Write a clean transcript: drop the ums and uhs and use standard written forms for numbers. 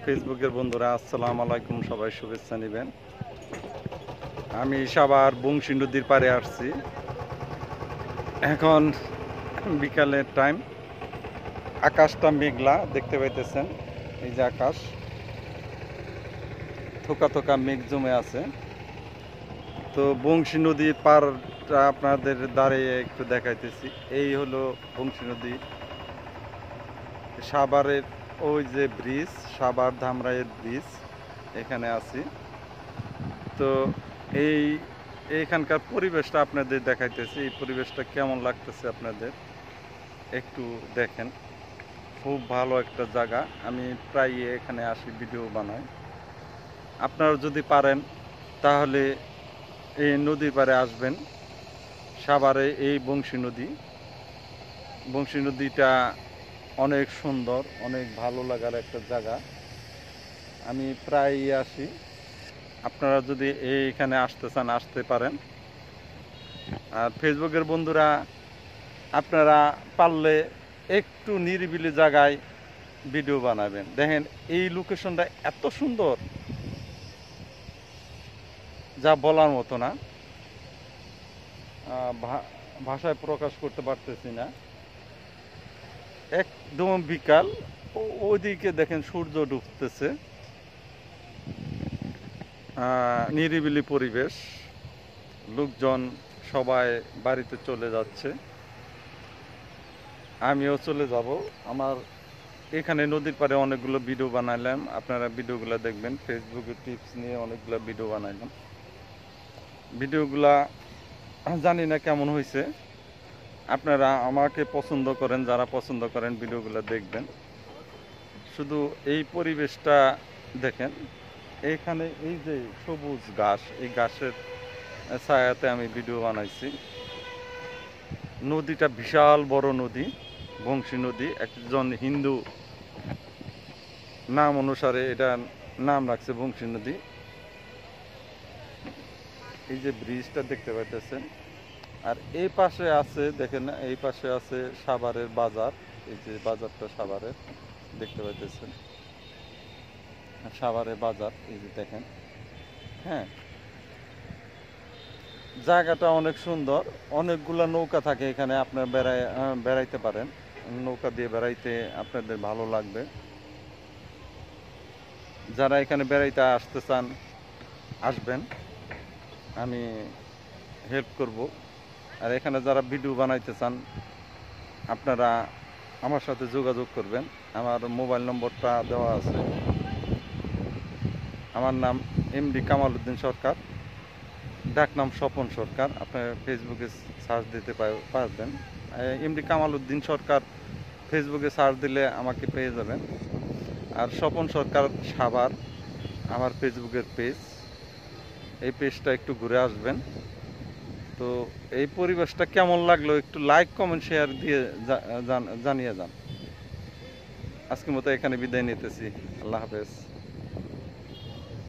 ফেসবুকের বন্ধুরা আসসালামু আলাইকুম, সবাই শুভেচ্ছা নেবেন। আমি সাভার বংশী নদীর পাড়ে আসছি। এখন বিকালের টাইম, আকাশটা মেঘলা দেখতে পাইতেছেন। এই যে আকাশ, থোকা থোকা মেঘ জমে আছে। তো বংশী নদীর পাড়টা আপনাদের দাঁড়িয়ে একটু দেখাইতেছি। এই হলো বংশী নদী। সাভারের ওই যে ব্রিজ, সাভার ধামরাইয়ের ব্রিজ, এখানে আছি। তো এই এইখানকার পরিবেশটা আপনাদের দেখাইতেছি। এই পরিবেশটা কেমন লাগতেছে আপনাদের একটু দেখেন। খুব ভালো একটা জায়গা। আমি প্রায় এখানে আসি, ভিডিও বানাই। আপনারা যদি পারেন তাহলে এই নদীর পাড়ে আসবেন। সাভারে এই বংশী নদীটা অনেক সুন্দর, অনেক ভালো লাগার একটা জায়গা। আমি প্রায়ই আসি। আপনারা যদি এইখানে আসতে চান আসতে পারেন। আর ফেসবুকের বন্ধুরা, আপনারা পারলে একটু নিরিবিলি জায়গায় ভিডিও বানাবেন। দেখেন এই লোকেশনটা এত সুন্দর, যা বলার মতো না। ভাষায় প্রকাশ করতে পারতেছি না। একদম বিকাল, ওইদিকে দেখেন সূর্য ডুবতেছে। নিরিবিলি পরিবেশ, লোকজন সবাই বাড়িতে চলে যাচ্ছে। আমিও চলে যাব। আমার এখানে নদীর পাড়ে অনেকগুলো ভিডিও বানাইলাম, আপনারা ভিডিওগুলো দেখবেন। ফেসবুকে টিপস নিয়ে অনেকগুলো ভিডিও বানাইলাম। ভিডিওগুলা জানি না কেমন হয়েছে। আপনারা আমাকে পছন্দ করেন, যারা পছন্দ করেন ভিডিওগুলো দেখবেন। শুধু এই পরিবেশটা দেখেন। এইখানে এই যে সবুজ ঘাস, এই ঘাসের ছায়াতে আমি ভিডিও বানাইছি। নদীটা বিশাল বড় নদী, বংশী নদী। একজন হিন্দু নাম অনুসারে এটা নাম রাখছে বংশী নদী। এই যে ব্রিজটা দেখতে পাইতেছেন। আর এই পাশে আছে, দেখেন এই পাশে আছে সাভারের বাজার। এই যে বাজারটা সাভারের দেখতে পাইতেছেন, সাভারের বাজার। এই যে দেখেন, হ্যাঁ, জায়গাটা অনেক সুন্দর। অনেকগুলা নৌকা থাকে এখানে, আপনার বেড়াইতে পারেন। নৌকা দিয়ে বেড়াইতে আপনাদের ভালো লাগবে। যারা এখানে বেড়াইতে আসতে চান আসবেন, আমি হেল্প করব। আর এখানে যারা ভিডিও বানাইতে চান আপনারা আমার সাথে যোগাযোগ করবেন। আমার মোবাইল নম্বরটা দেওয়া আছে। আমার নাম এমডি কামাল উদ্দিন সরকার, ডাক নাম স্বপন সরকার। আপনার ফেসবুকে সার্চ দিতে পারবেন। এমডি কামাল উদ্দিন সরকার ফেসবুকে সার্চ দিলে আমাকে পেয়ে যাবেন। আর স্বপন সরকার সাভার আমার ফেসবুকের পেজ। এই পেজটা একটু ঘুরে আসবেন। তো এই পরিবেশটা কেমন লাগলো একটু লাইক কমেন্ট শেয়ার দিয়ে জানিয়ে যান। আজকের মতো এখানে বিদায় নিতেছি। আল্লাহ হাফেজ।